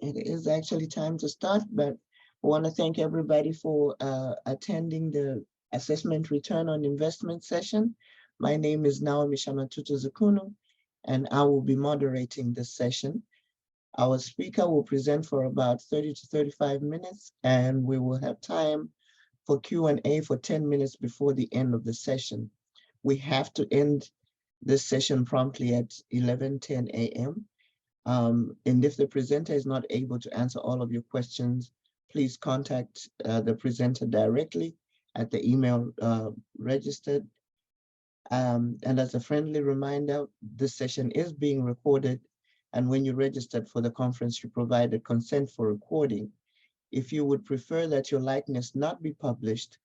It is actually time to start, but I want to thank everybody for attending the Assessment Return on Investment session. My name is Naomi Shamatutu Zukuno, and I will be moderating this session. Our speaker will present for about 30 to 35 minutes, and we will have time for Q&A for 10 minutes before the end of the session. We have to end this session promptly at 11:10 a.m. And if the presenter is not able to answer all of your questions, please contact the presenter directly at the email registered. And as a friendly reminder, this session is being recorded. And when you registered for the conference, you provided consent for recording. If you would prefer that your likeness not be published,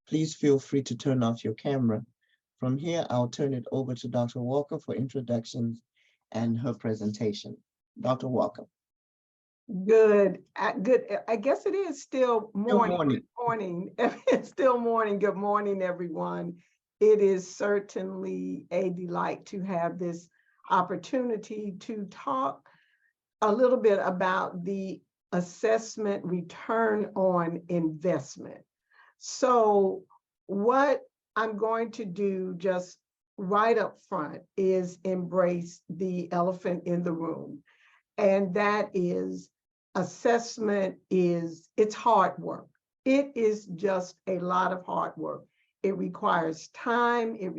please feel free to turn off your camera. From here, I'll turn it over to Dr. Walker for introductions and her presentation. Dr. Walker. Good. I guess it is still morning. Good morning. It's still morning. Good morning, everyone. It is certainly a delight to have this opportunity to talk a little bit about the assessment return on investment. So what I'm going to do just right up front is embrace the elephant in the room. And that is assessment it's hard work. It is just a lot of hard work. It requires time, it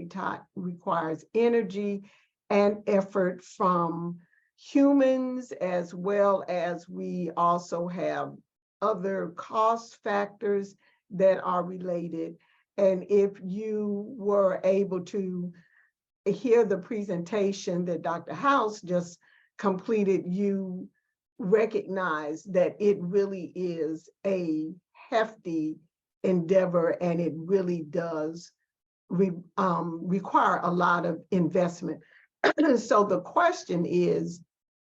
requires energy and effort from humans, as well as we also have other cost factors that are related. And if you were able to hear the presentation that Dr. House just completed, you recognize that it really is a hefty endeavor, and it really does require a lot of investment. So the question is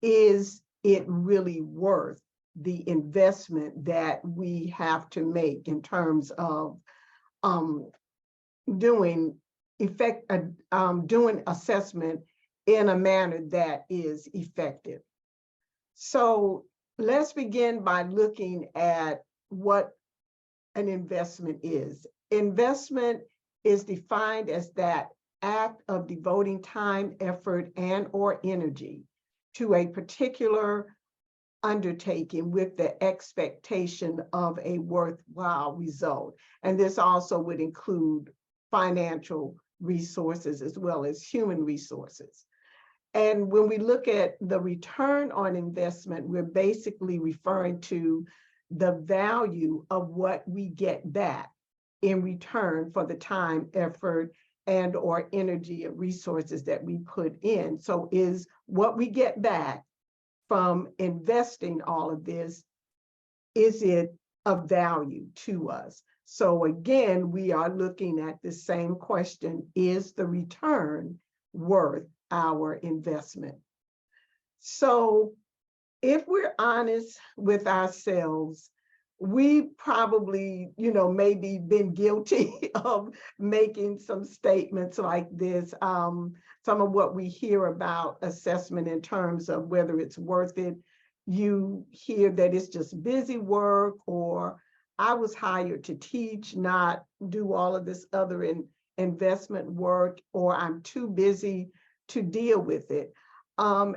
it really worth the investment that we have to make in terms of doing assessment in a manner that is effective? So let's begin by looking at what an investment is. Investment is defined as that act of devoting time, effort, and or energy to a particular undertaking with the expectation of a worthwhile result. And this also would include financial resources as well as human resources. And when we look at the return on investment, we're basically referring to the value of what we get back in return for the time, effort, and or energy and resources that we put in. So is what we get back from investing all of this, is it of value to us? So again, we are looking at the same question: is the return worth our investment? So if we're honest with ourselves, we probably, maybe been guilty of making some statements like this. Some of what we hear about assessment in terms of whether it's worth it, you hear that it's just busy work, or I was hired to teach, not do all of this other investment work, or I'm too busy to deal with it. And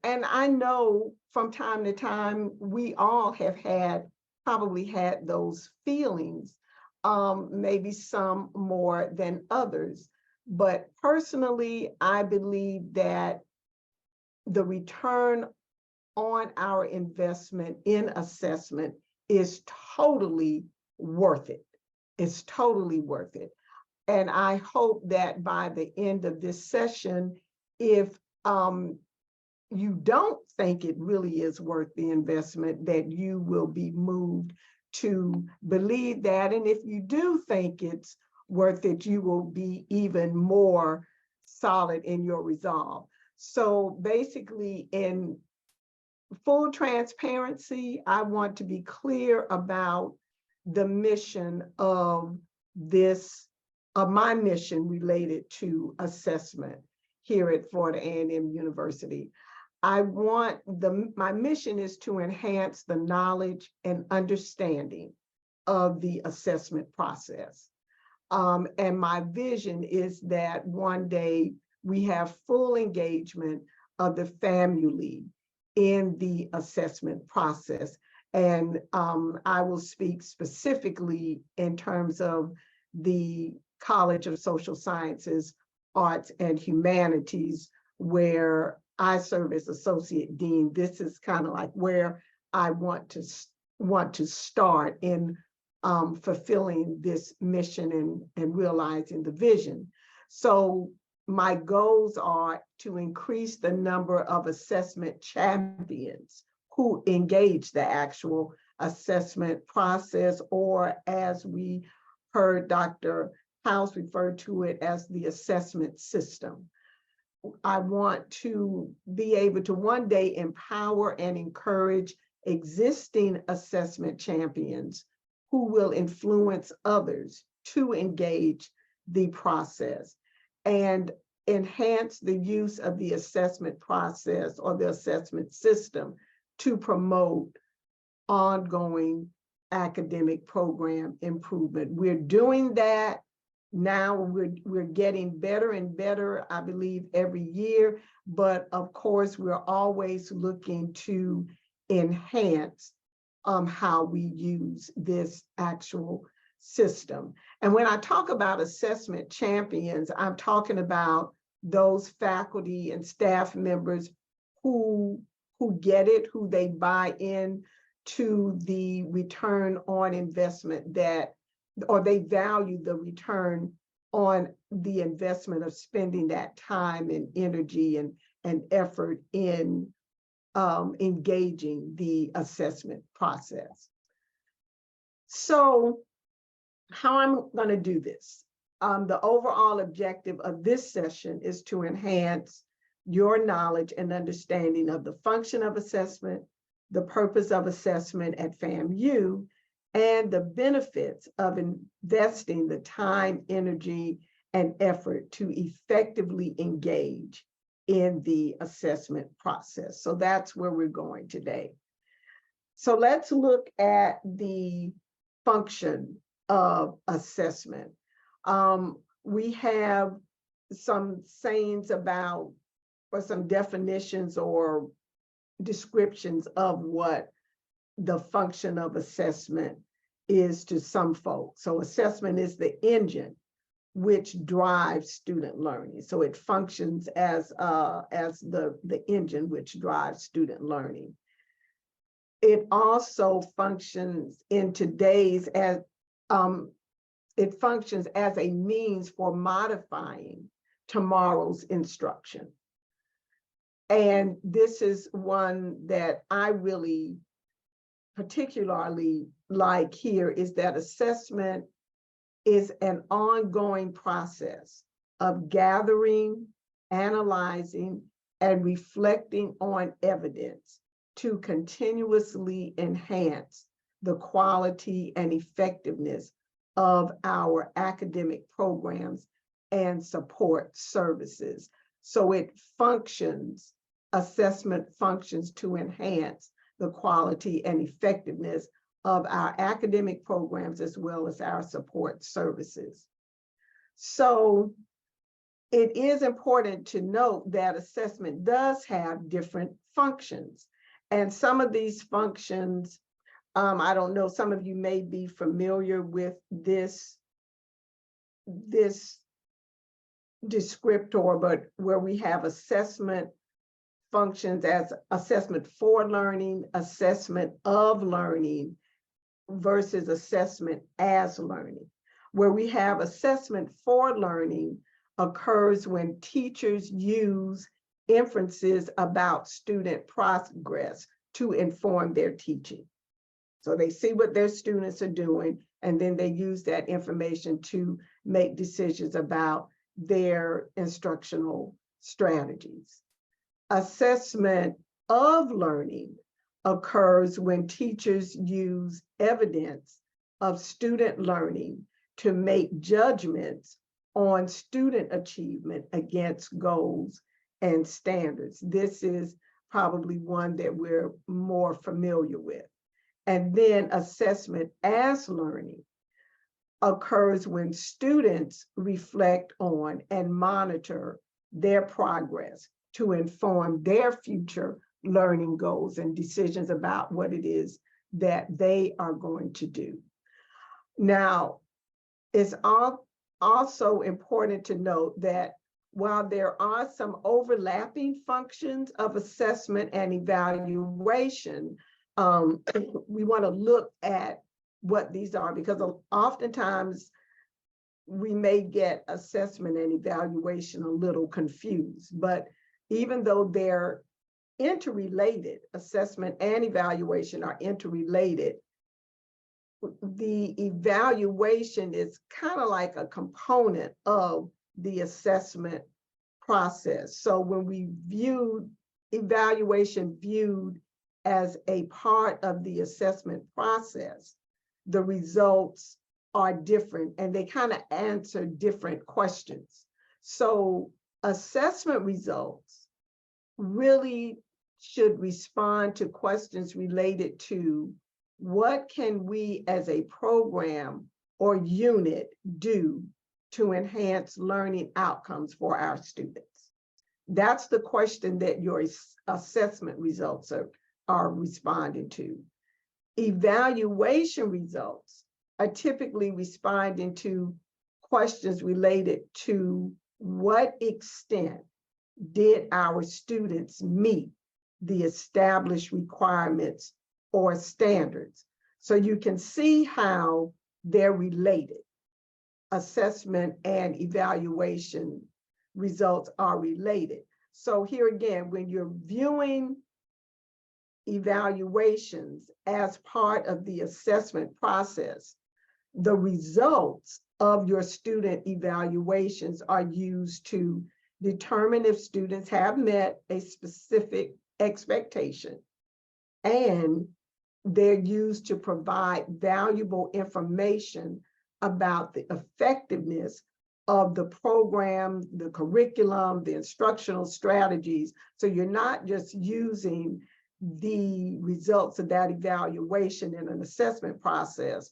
I know from time to time, we all have probably had those feelings, maybe some more than others. But personally, I believe that the return on our investment in assessment is totally worth it. It's totally worth it. And I hope that by the end of this session, if you don't think it really is worth the investment, that you will be moved to believe that. And if you do think it's worth it, you will be even more solid in your resolve. So basically, in full transparency, I want to be clear about the mission of my mission related to assessment here at Florida A&M University. my mission is to enhance the knowledge and understanding of the assessment process. And my vision is that one day we have full engagement of the family in the assessment process. And I will speak specifically in terms of the College of Social Sciences, Arts, and Humanities, where I serve as Associate Dean. This is kind of like where I want to start in fulfilling this mission and realizing the vision. So my goals are to increase the number of assessment champions who engage the actual assessment process, or as we heard Dr. House refer to it as the assessment system. I want to be able to one day empower and encourage existing assessment champions who will influence others to engage the process and enhance the use of the assessment process or the assessment system to promote ongoing academic program improvement. We're doing that now. We're getting better and better, I believe, every year, but of course, we're always looking to enhance how we use this actual system. And when I talk about assessment champions, I'm talking about those faculty and staff members who get it, who they buy in to the return on investment or they value the return on the investment of spending that time and energy and effort in engaging the assessment process. So how I'm going to do this? The overall objective of this session is to enhance your knowledge and understanding of the function of assessment, the purpose of assessment at FAMU, and the benefits of investing the time, energy, and effort to effectively engage in the assessment process. So that's where we're going today. So let's look at the function of assessment. We have some sayings about, or some definitions or descriptions of what the function of assessment is to some folks. So assessment is the engine which drives student learning. So it functions as the engine which drives student learning. It also functions in today's it functions as a means for modifying tomorrow's instruction. And this is one that I really particularly like here, is that assessment is an ongoing process of gathering, analyzing, and reflecting on evidence to continuously enhance the quality and effectiveness of our academic programs and support services. So it functions, assessment functions to enhance the quality and effectiveness of our academic programs as well as our support services. So it is important to note that assessment does have different functions. And some of these functions, I don't know, some of you may be familiar with this descriptor, but where we have assessment functions as assessment for learning, assessment of learning, versus assessment as learning. Where we have assessment for learning occurs when teachers use inferences about student progress to inform their teaching. So they see what their students are doing, and then they use that information to make decisions about their instructional strategies. Assessment of learning occurs when teachers use evidence of student learning to make judgments on student achievement against goals and standards. This is probably one that we're more familiar with. And then assessment as learning occurs when students reflect on and monitor their progress to inform their future learning goals and decisions about what it is that they are going to do. Now, it's also important to note that while there are some overlapping functions of assessment and evaluation, we want to look at what these are, because oftentimes we may get assessment and evaluation a little confused. But even though they're interrelated, assessment and evaluation are interrelated, the evaluation is kind of like a component of the assessment process. So when we view evaluation viewed as a part of the assessment process, the results are different and they kind of answer different questions. So assessment results really should respond to questions related to what can we as a program or unit do to enhance learning outcomes for our students. That's the question that your assessment results are responding to. Evaluation results are typically responding to questions related to what extent did our students meet the established requirements or standards. So you can see how they're related. Assessment and evaluation results are related. So here again, when you're viewing evaluations as part of the assessment process, the results of your student evaluations are used to determine if students have met a specific expectation, and they're used to provide valuable information about the effectiveness of the program, the curriculum, the instructional strategies. So you're not just using the results of that evaluation in an assessment process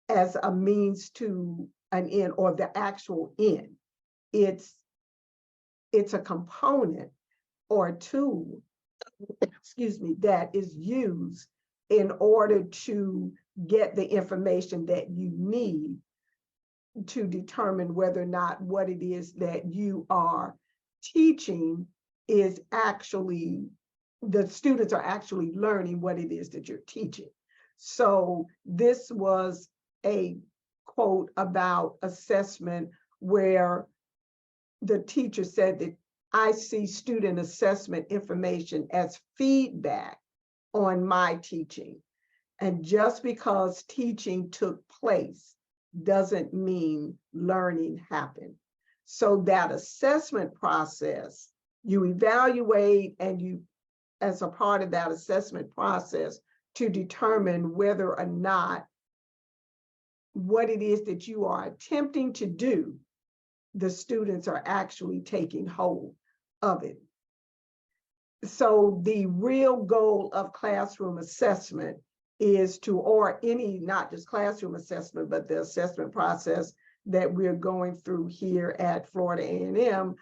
as a means to an end or the actual end. It's a component or a tool, excuse me, that is used in order to get the information that you need to determine whether or not what it is that you are teaching is actually, the students are actually learning what it is that you're teaching. So this was a quote about assessment where the teacher said that I see student assessment information as feedback on my teaching. And just because teaching took place doesn't mean learning happened. So that assessment process, you evaluate, and you, as a part of that assessment process, to determine whether or not what it is that you are attempting to do, the students are actually taking hold of it. So the real goal of classroom assessment is to, or any, not just classroom assessment, but the assessment process that we're going through here at Florida A&M,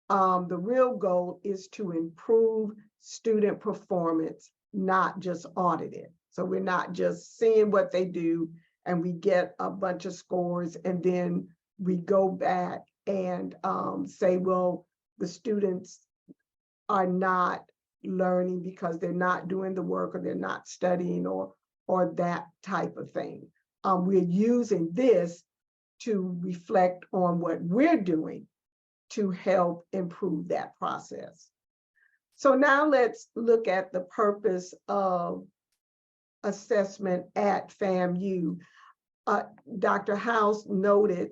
the real goal is to improve student performance, not just audit it. So we're not just seeing what they do and we get a bunch of scores and then we go back and say, well, the students are not learning because they're not doing the work or they're not studying or that type of thing. We're using this to reflect on what we're doing to help improve that process. So now let's look at the purpose of assessment at FAMU. Dr. House noted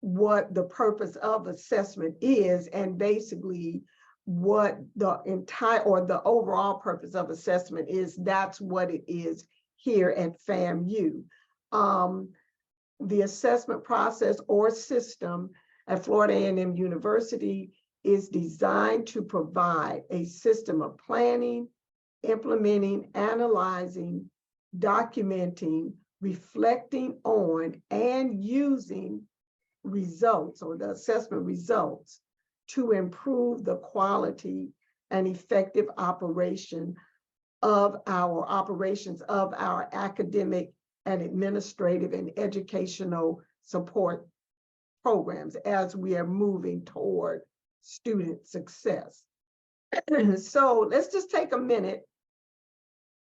what the purpose of assessment is, and basically what the entire or the overall purpose of assessment is. That's what it is here at FAMU. The assessment process or system at Florida A&M University is designed to provide a system of planning, implementing, analyzing, documenting, reflecting on, and using results or the assessment results to improve the quality and effective operations of our academic and administrative and educational support programs as we are moving toward student success. So let's just take a minute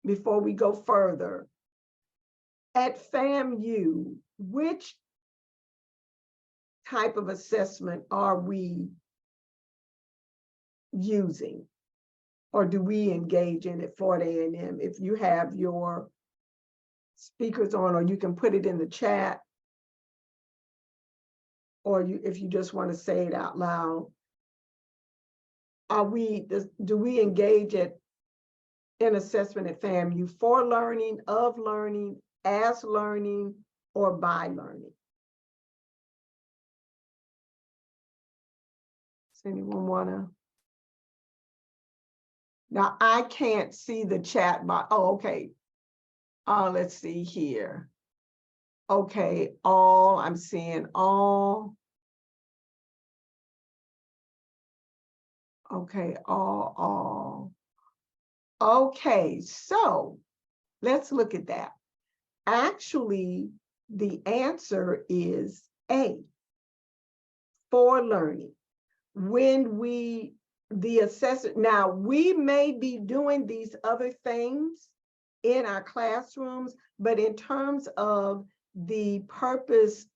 before we go further. At FAMU, which type of assessment are we using, or do we engage in at Florida A&M? If you have your speakers on, or you can put it in the chat, or if you just want to say it out loud. Do we engage in assessment at FAMU for learning, of learning, as learning, or by learning? Does anyone want to? Now, I can't see the chat box. Oh, okay. Let's see here. Okay, all, I'm seeing all. Okay, all. Okay, so let's look at that. Actually, the answer is A, for learning. When the assessor, now we may be doing these other things in our classrooms, but in terms of the purpose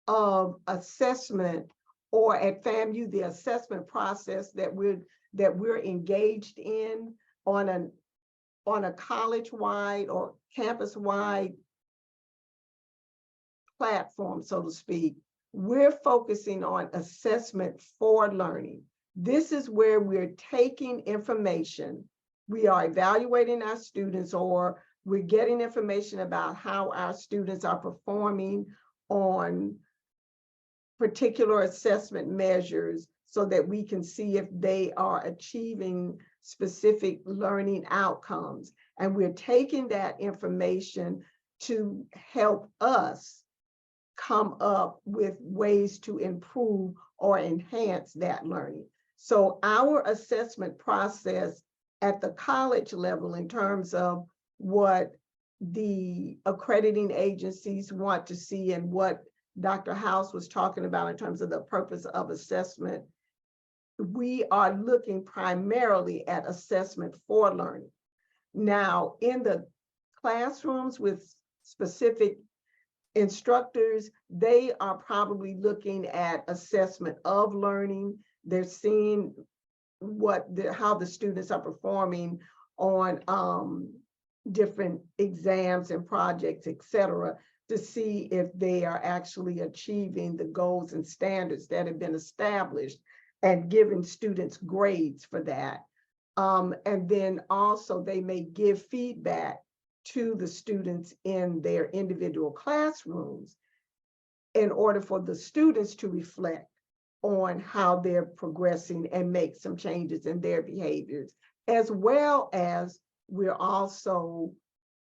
of assessment, or at FAMU, the assessment process that we're engaged in on a college-wide or campus-wide platform, so to speak, we're focusing on assessment for learning. This is where we're taking information. We are evaluating our students, or we're getting information about how our students are performing on particular assessment measures so that we can see if they are achieving specific learning outcomes. And we're taking that information to help us come up with ways to improve or enhance that learning. So our assessment process at the college level, in terms of what the accrediting agencies want to see and what Dr. House was talking about in terms of the purpose of assessment, we are looking primarily at assessment for learning. Now, in the classrooms with specific instructors, they are probably looking at assessment of learning. They're seeing how the students are performing on different exams and projects, et cetera, to see if they are actually achieving the goals and standards that have been established, and giving students grades for that. And then also they may give feedback to the students in their individual classrooms in order for the students to reflect on how they're progressing and make some changes in their behaviors, as well as we're also,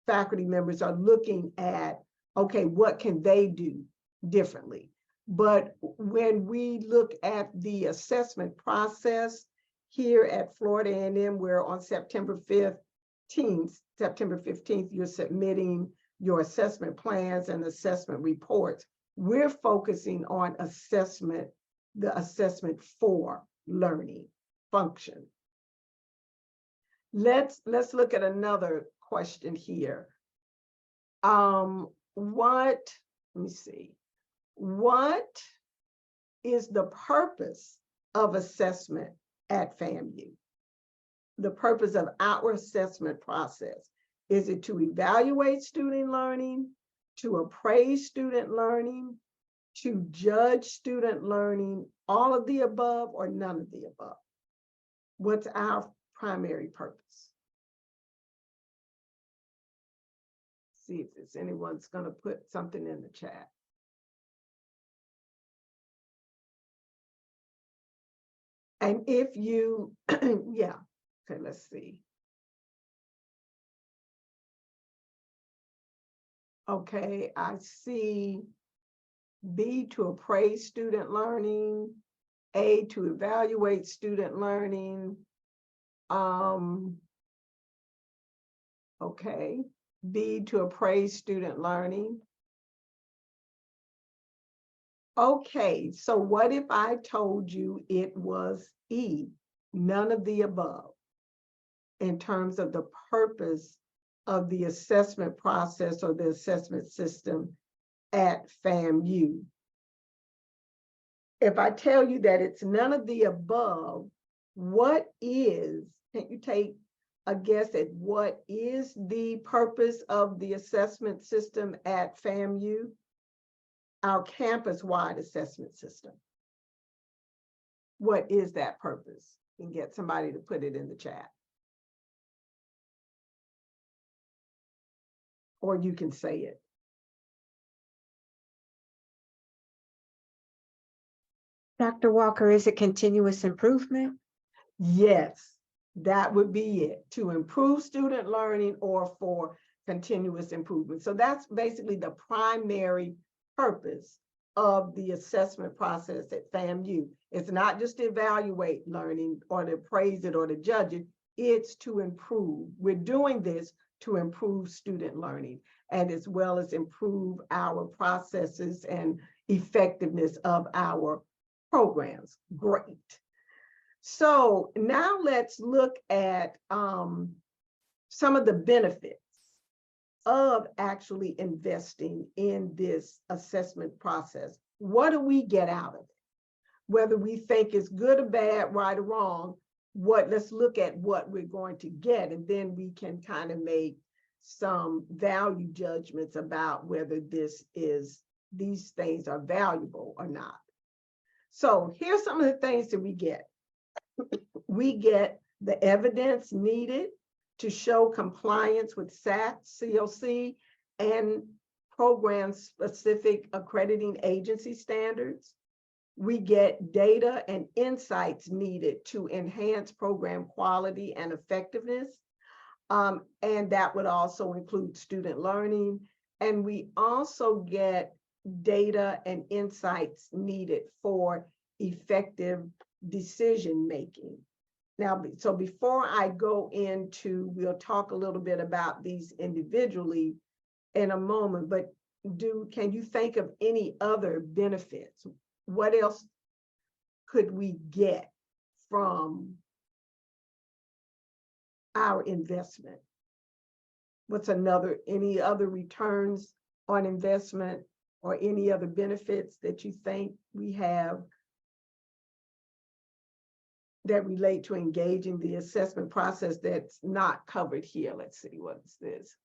faculty members are looking at, okay, what can they do differently? But when we look at the assessment process here at Florida A&M, we're on September 15th, you're submitting your assessment plans and assessment reports. We're focusing on assessment, the assessment for learning function. Let's look at another question here. Let me see. What is the purpose of assessment at FAMU? The purpose of our assessment process? Is it to evaluate student learning, to appraise student learning, to judge student learning, all of the above or none of the above? What's our primary purpose? See if anyone's going to put something in the chat. And if you, yeah, okay, let's see. Okay, I see B, to appraise student learning, A, to evaluate student learning. Okay, B, to appraise student learning. Okay, so what if I told you it was E, none of the above, in terms of the purpose of the assessment process or the assessment system at FAMU? If I tell you that it's none of the above, what is, can you take a guess at what is the purpose of the assessment system at FAMU? Our campus-wide assessment system. What is that purpose? You can get somebody to put it in the chat. Or you can say it. Dr. Walker, is it continuous improvement? Yes, that would be it, to improve student learning or for continuous improvement. So that's basically the primary purpose of the assessment process at FAMU. It's not just to evaluate learning or to praise it or to judge it, it's to improve. We're doing this to improve student learning and as well as improve our processes and effectiveness of our programs. Great. So now let's look at some of the benefits of actually investing in this assessment process. What do we get out of it? Whether we think it's good or bad, right or wrong, let's look at what we're going to get, and then we can kind of make some value judgments about whether these things are valuable or not. So here's some of the things that we get. We get the evidence needed to show compliance with SAC, COC, and program-specific accrediting agency standards. We get data and insights needed to enhance program quality and effectiveness. And that would also include student learning. And we also get data and insights needed for effective decision-making. Now, so before I go into, we'll talk a little bit about these individually in a moment, but can you think of any other benefits? What else could we get from our investment? What's any other returns on investment or any other benefits that you think we have that relate to engaging the assessment process that's not covered here? Let's see, what's this?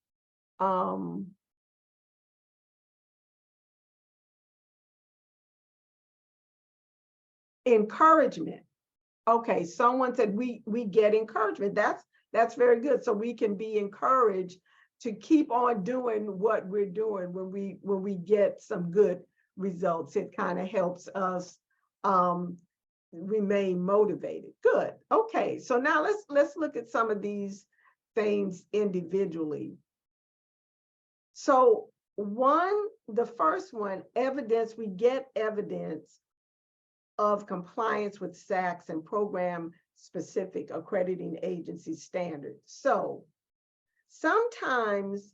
Encouragement. Okay, someone said we get encouragement. That's very good. So we can be encouraged to keep on doing what we're doing when we get some good results. It kind of helps us remain motivated. Good. Okay, so now let's look at some of these things individually. So the first one, evidence. We get evidence of compliance with SACs and program-specific accrediting agency standards. So sometimes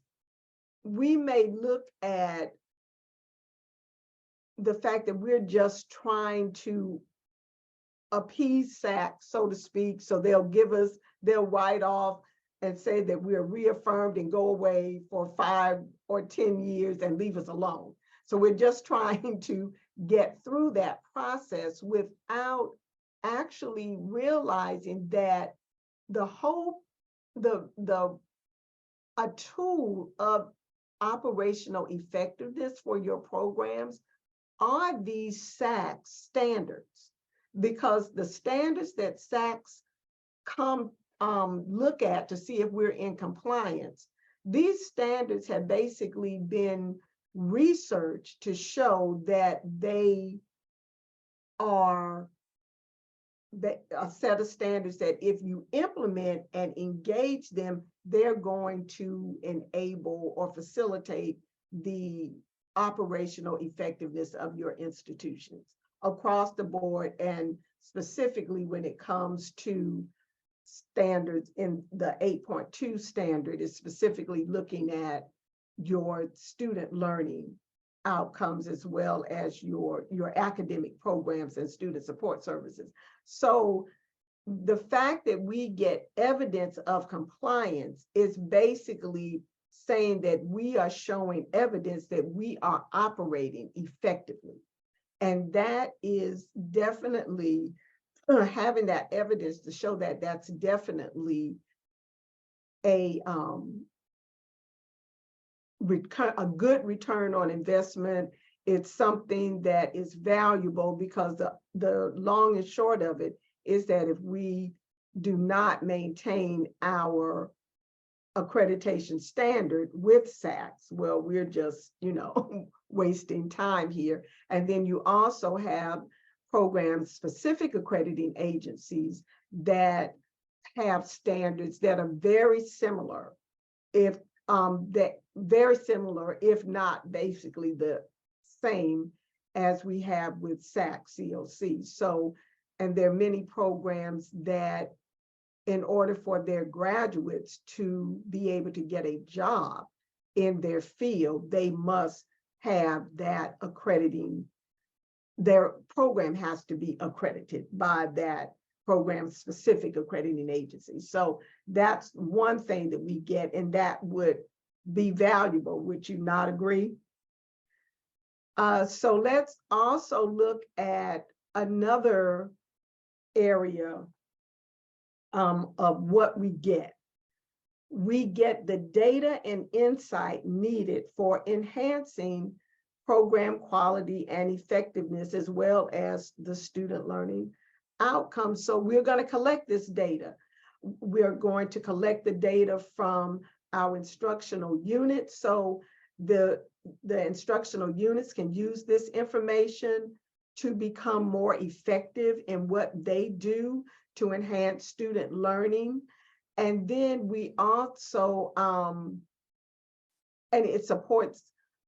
we may look at the fact that we're just trying to appease SAC, so to speak, so they'll write off and say that we're reaffirmed and go away for 5 or 10 years and leave us alone. So we're just trying to get through that process without actually realizing that a tool of operational effectiveness for your programs are these SAC standards, because the standards that SACs look at to see if we're in compliance, these standards have basically been researched to show that they are a set of standards that if you implement and engage them, they're going to enable or facilitate the operational effectiveness of your institutions across the board, and specifically when it comes to standards. In the 8.2 standard is specifically looking at your student learning outcomes as well as your academic programs and student support services. So the fact that we get evidence of compliance is basically saying that we are showing evidence that we are operating effectively. And that is definitely having that evidence to show that that's definitely a good return on investment. It's something that is valuable, because the long and short of it is that if we do not maintain our accreditation standard with SACS, well, we're just, wasting time here. And then you also have program-specific accrediting agencies that have standards that are very similar, if not basically the same as we have with SACS COC. So, and there are many programs that, in order for their graduates to be able to get a job in their field, they must have that accrediting. Their program has to be accredited by that program-specific accrediting agency. So that's one thing that we get, and that would be valuable. Would you not agree? So let's also look at another area of what we get. We get the data and insight needed for enhancing program quality and effectiveness, as well as the student learning outcomes. So we're going to collect this data. We're going to collect the data from our instructional units. So the instructional units can use this information to become more effective in what they do to enhance student learning. And then we also, and it supports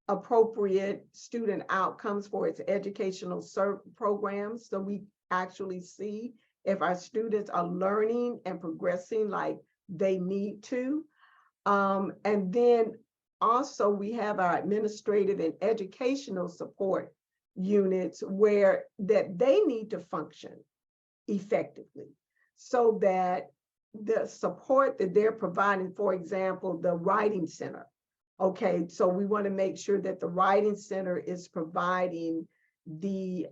appropriate student outcomes for its educational programs. So we actually see if our students are learning and progressing like they need to. And then also we have our administrative and educational support units where that they need to function effectively, so that the support that they're providing, for example, the writing center. Okay, so we want to make sure that the writing center is providing the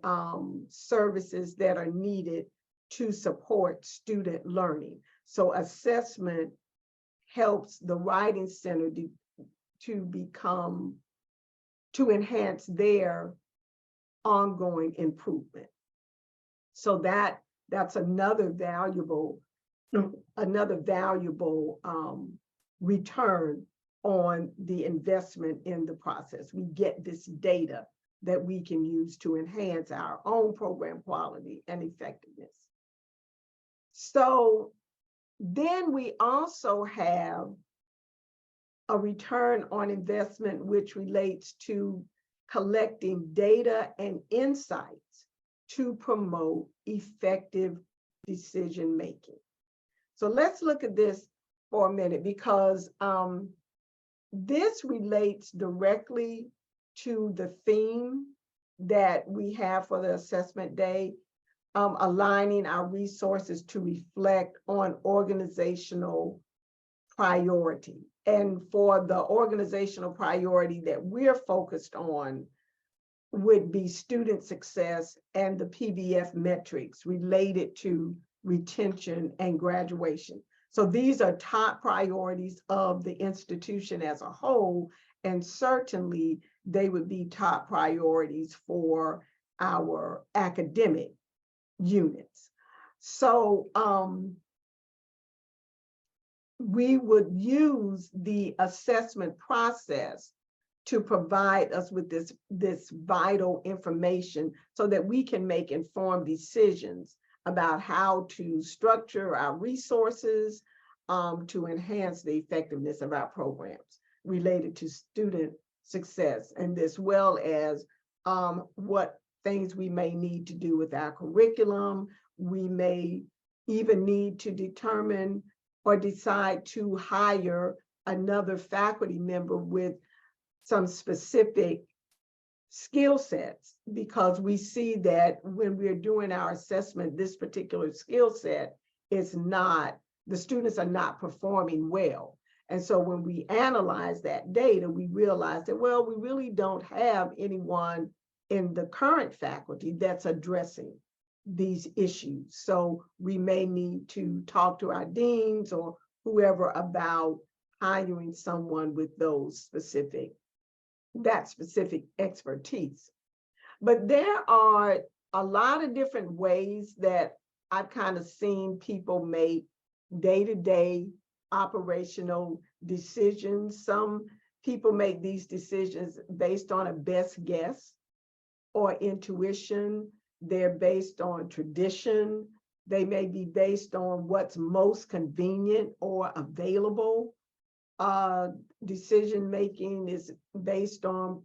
services that are needed to support student learning. So assessment helps the writing center to enhance their ongoing improvement. So that's another valuable return on the investment in the process. We get this data that we can use to enhance our own program quality and effectiveness. So then we also have a return on investment which relates to collecting data and insights to promote effective decision making. So let's look at this for a minute, because this relates directly to the theme that we have for the assessment day, aligning our resources to reflect on organizational priority. And for the organizational priority that we're focused on would be student success and the PBF metrics related to retention and graduation. So these are top priorities of the institution as a whole, and certainly they would be top priorities for our academic units. So we would use the assessment process to provide us with this vital information so that we can make informed decisions about how to structure our resources to enhance the effectiveness of our programs related to student success, and as well as what things we may need to do with our curriculum. We may even need to determine or decide to hire another faculty member with some specific skill sets, because we see that when we're doing our assessment, this particular skill set is not, the students are not performing well. And so when we analyze that data, we realize that, well, we really don't have anyone in the current faculty that's addressing these issues. So we may need to talk to our deans or whoever about hiring someone with that specific expertise. But there are a lot of different ways that I've kind of seen people make day-to-day operational decisions. Some people make these decisions based on a best guess or intuition. They're based on tradition. They may be based on what's most convenient or available. Decision-making is based on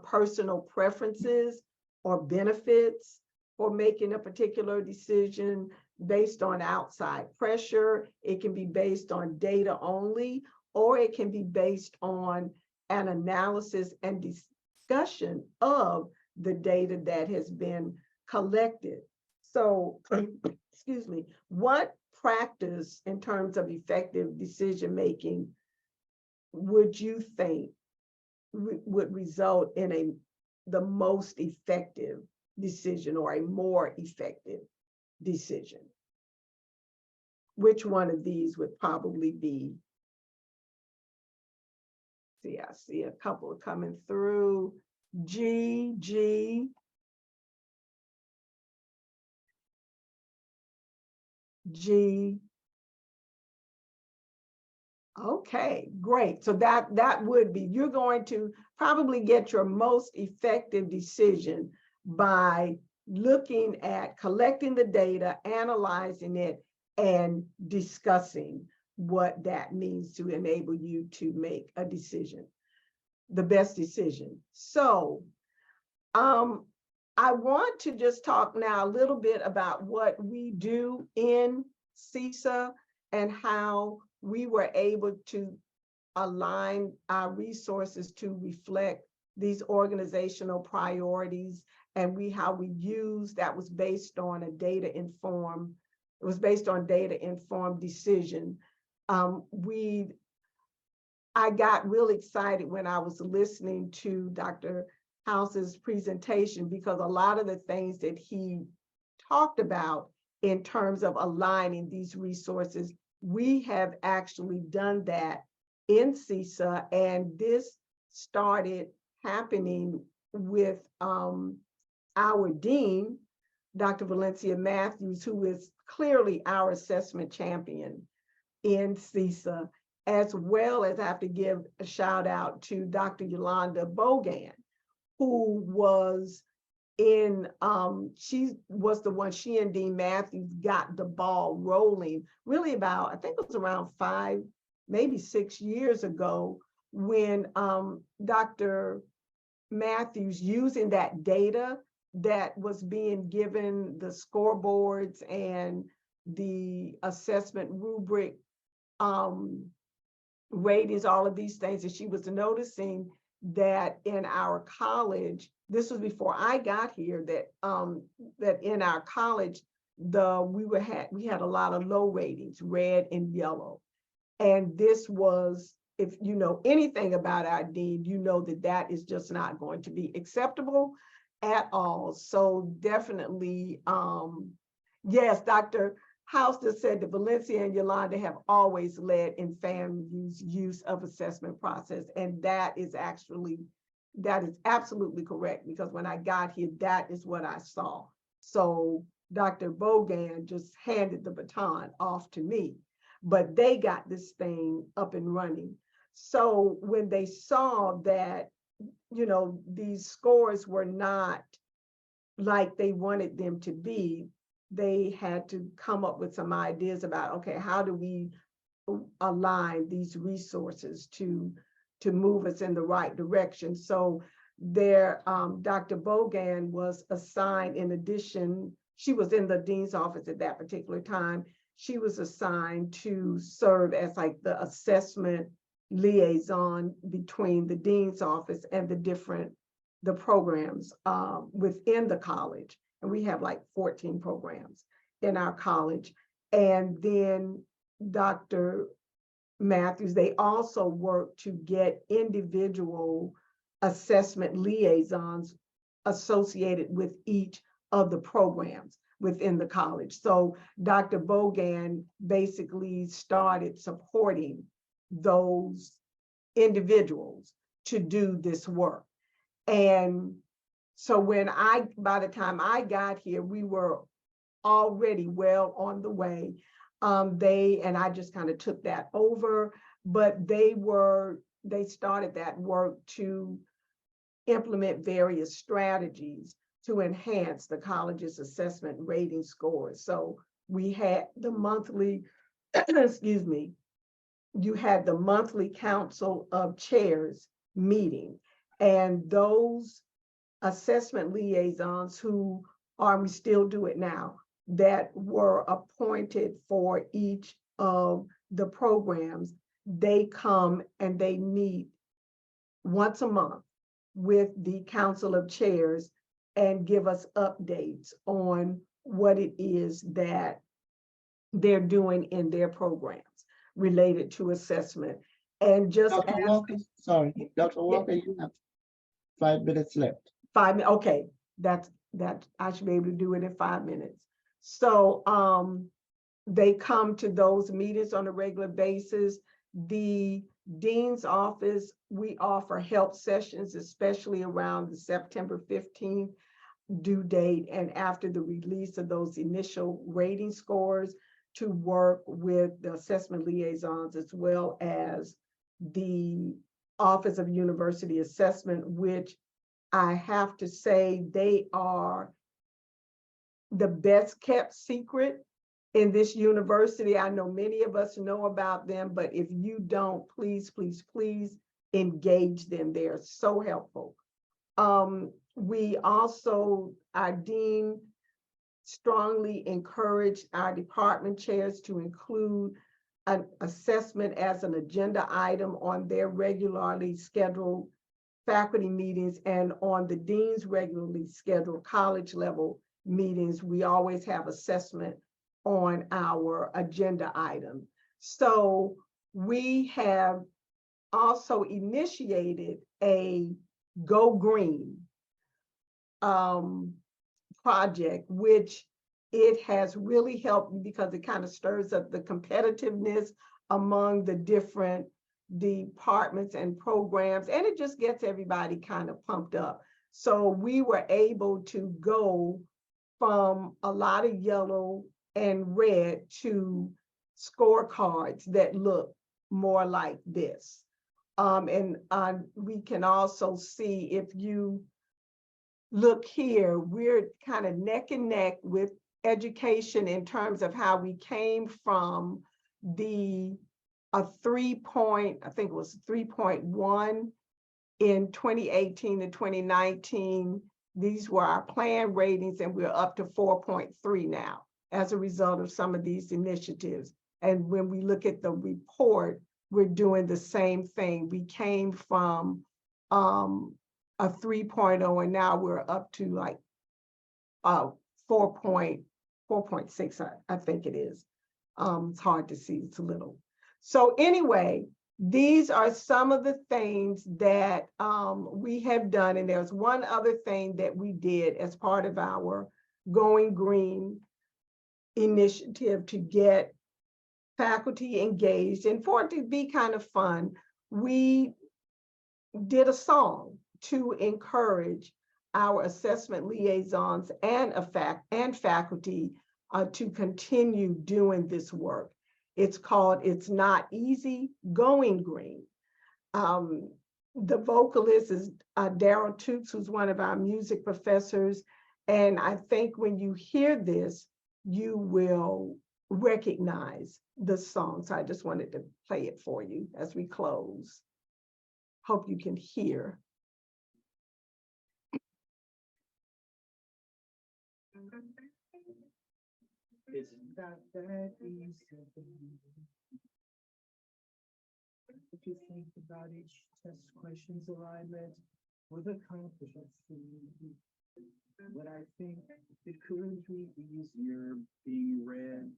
personal preferences or benefits for making a particular decision, based on outside pressure. It can be based on data only, or it can be based on an analysis and discussion of the data that has been collected. So, excuse me, what practice in terms of effective decision-making would you think would result in the most effective decision or a more effective decision? Which one of these would probably be? See, I see a couple coming through. G. Okay, great. So that would be, you're going to probably get your most effective decision by looking at collecting the data, analyzing it, and discussing what that means to enable you to make a decision, the best decision. So I want to just talk now a little bit about what we do in CISA and how we were able to align our resources to reflect these organizational priorities, and how we use that was based on a data-informed decision. I got really excited when I was listening to Dr. House's presentation, because a lot of the things that he talked about in terms of aligning these resources, we have actually done that in CISA, and this started happening with our dean, Dr. Valencia Matthews, who is clearly our assessment champion in CISA, as well as I have to give a shout out to Dr. Yolanda Bogan, who was she was the one, she and Dean Matthews got the ball rolling really about, I think it was around 5, maybe 6 years ago, when Dr. Matthews, using that data that was being given, the scoreboards and the assessment rubric ratings, all of these things, and she was noticing that in our college, this was before I got here, that in our college, we had a lot of low ratings, red and yellow. And this was, if you know anything about our dean, you know that is just not going to be acceptable at all. So definitely, yes, Dr. House just said that Valencia and Yolanda have always led in FAMU's use of assessment process. And that is absolutely correct, because when I got here, that is what I saw. So Dr. Bogan just handed the baton off to me, but they got this thing up and running. So when they saw that, these scores were not like they wanted them to be, they had to come up with some ideas about, okay, how do we align these resources to move us in the right direction? So there, Dr. Bogan was assigned, in addition, she was in the dean's office at that particular time. She was assigned to serve as like the assessment liaison between the dean's office and the programs within the college. And we have like 14 programs in our college. And then Dr. Matthews, they also work to get individual assessment liaisons associated with each of the programs within the college. So Dr. Bogan basically started supporting those individuals to do this work. And so by the time I got here, we were already well on the way. And I just kind of took that over, but they started that work to implement various strategies to enhance the college's assessment rating scores. So we had the monthly, excuse me, you had the monthly council of chairs meeting, and those assessment liaisons who we still do it now, that were appointed for each of the programs, they come and they meet once a month with the Council of Chairs and give us updates on what it is that they're doing in their programs related to assessment. And just Dr. Walker, sorry, Dr. Walker, you have 5 minutes left. 5 minutes, okay, that I should be able to do it in 5 minutes. So they come to those meetings on a regular basis. The dean's office, we offer help sessions, especially around the September 15th due date and after the release of those initial rating scores, to work with the assessment liaisons as well as the Office of University Assessment, which I have to say they are the best kept secret in this university. I know many of us know about them, but if you don't, please, please, please engage them. They're so helpful. We also, our dean strongly encouraged our department chairs to include an assessment as an agenda item on their regularly scheduled faculty meetings, and on the dean's regularly scheduled college level meetings, we always have assessment on our agenda item. So we have also initiated a Go Green project, which it has really helped because it kind of stirs up the competitiveness among the different departments and programs, and it just gets everybody kind of pumped up. So we were able to go from a lot of yellow and red to scorecards that look more like this. And we can also see, if you look here, we're kind of neck and neck with education in terms of how we came from I think it was 3.1 in 2018 to 2019. These were our plan ratings, and we're up to 4.3 now as a result of some of these initiatives. And when we look at the report, we're doing the same thing. We came from a 3.0, and now we're up to like 4.6, I think it is. It's hard to see, it's a little. So anyway, these are some of the things that we have done. And there's one other thing that we did as part of our Going Green initiative to get faculty engaged, and for it to be kind of fun. We did a song to encourage our assessment liaisons and faculty to continue doing this work. It's called "It's Not Easy Going Green." The vocalist is Daryl Tukes, who's one of our music professors. And I think when you hear this, you will recognize the song. So I just wanted to play it for you as we close. Hope you can hear. It's not that easy. If you think about each test question's alignment with a competency, but I think it could be easier being red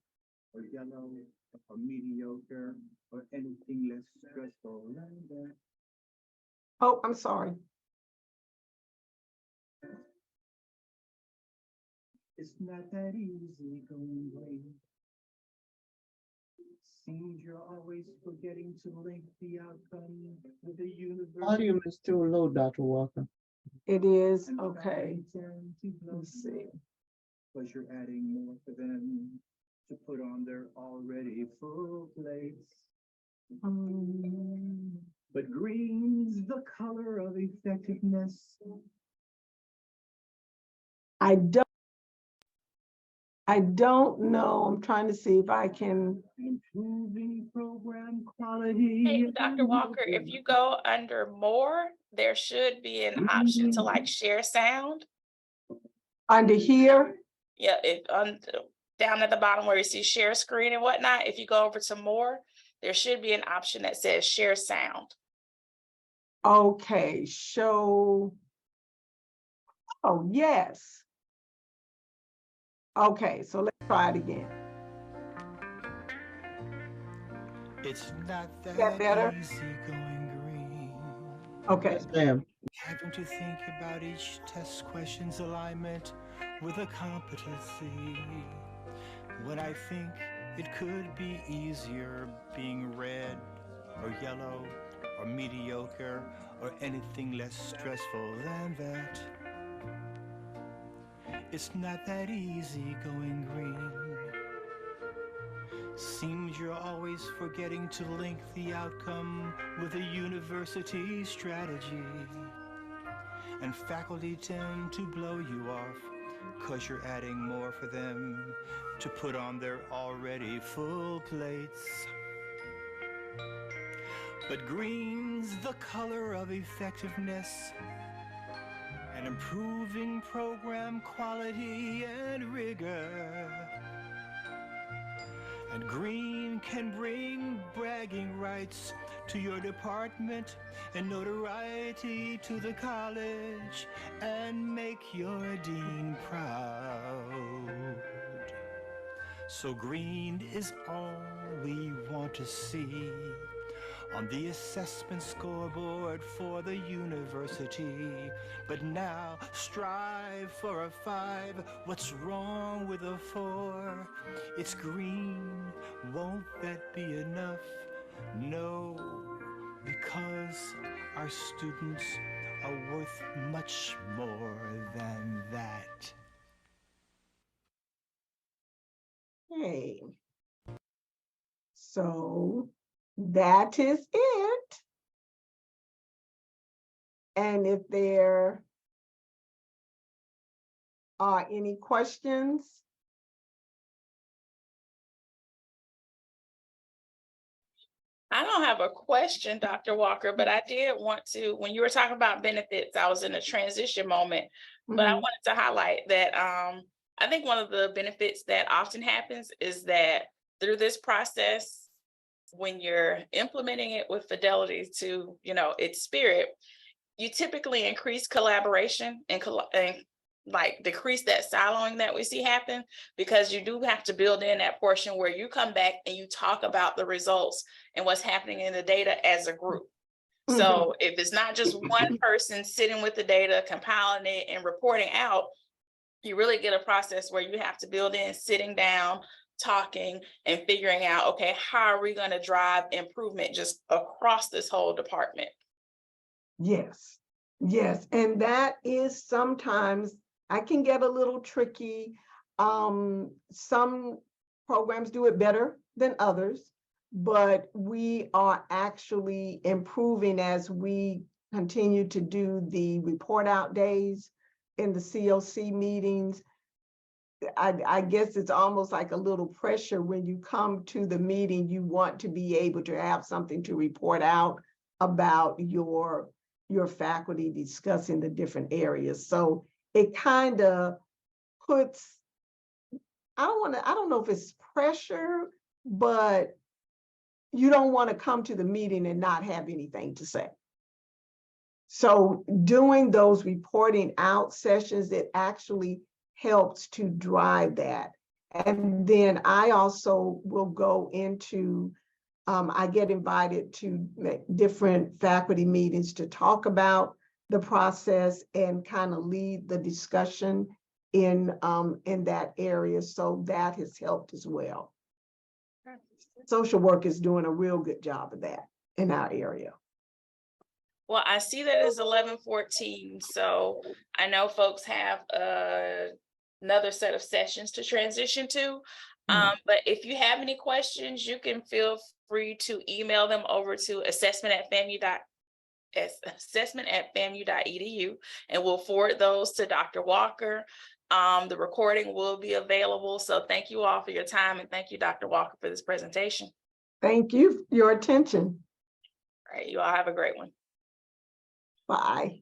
or yellow or mediocre or anything less stressful than that. Oh, I'm sorry. It's not that easy going green. Seems you're always forgetting to link the outcome with the universe. Volume is too low, Dr. Walker. It is, okay. Let's see. But you're adding more for them to put on their already full plates. But green's the color of effectiveness. I don't know. I'm trying to see if I can. Improving program quality. Hey, Dr. Walker, if you go under more, there should be an option to like share sound. Under here, Yeah, down at the bottom where you see share screen and whatnot, if you go over to more, there should be an option that says share sound. okay, show. Oh, yes. Okay, so let's try it again. It's not that better? easy going green. Okay, Yes, ma'am. Having to think about each test question's alignment with a competency. When I think it could be easier being red or yellow or mediocre or anything less stressful than that. It's not that easy going green. Seems you're always forgetting to link the outcome with a university strategy. And faculty tend to blow you off 'cause you're adding more for them to put on their already full plates. But green's the color of effectiveness and improving program quality and rigor. And green can bring bragging rights to your department and notoriety to the college and make your dean proud. So green is all we want to see on the assessment scoreboard for the university. But now strive for a 5. What's wrong with a 4? It's green. Won't that be enough? No, because our students are worth much more than that. okay. So that is it. And if there are any questions, I don't have a question, Dr. Walker, but I did want to, when you were talking about benefits, I was in a transition moment, but I mhm, wanted to highlight that I think one of the benefits that often happens is that through this process, when you're implementing it with fidelity to, its spirit, you typically increase collaboration and like decrease that siloing that we see happen, because you do have to build in that portion where you come back and you talk about the results and what's happening in the data as a group. So if it's not just one person sitting with the data, compiling it and reporting out, you really get a process where you have to build in sitting down, talking and figuring out, okay, how are we going to drive improvement just across this whole department? yes, yes. And that is sometimes, I can get a little tricky. Some programs do it better than others, but we are actually improving as we continue to do the report out days in the COC meetings. I guess it's almost like a little pressure when you come to the meeting, you want to be able to have something to report out about your faculty discussing the different areas. So it kind of puts, I don't know if it's pressure, but you don't want to come to the meeting and not have anything to say. So doing those reporting out sessions, it actually helps to drive that. And then I also will go into, I get invited to different faculty meetings to talk about the process and kind of lead the discussion in that area. So that has helped as well. Social work is doing a real good job of that in our area. Well, I see that it's 11:14, so I know folks have another set of sessions to transition to. But if you have any questions, you can feel free to email them over to assessment@famu.edu, and we'll forward those to Dr. Walker. The recording will be available. So thank you all for your time, and thank you, Dr. Walker, for this presentation. Thank you for your attention. All right, you all have a great one. Bye.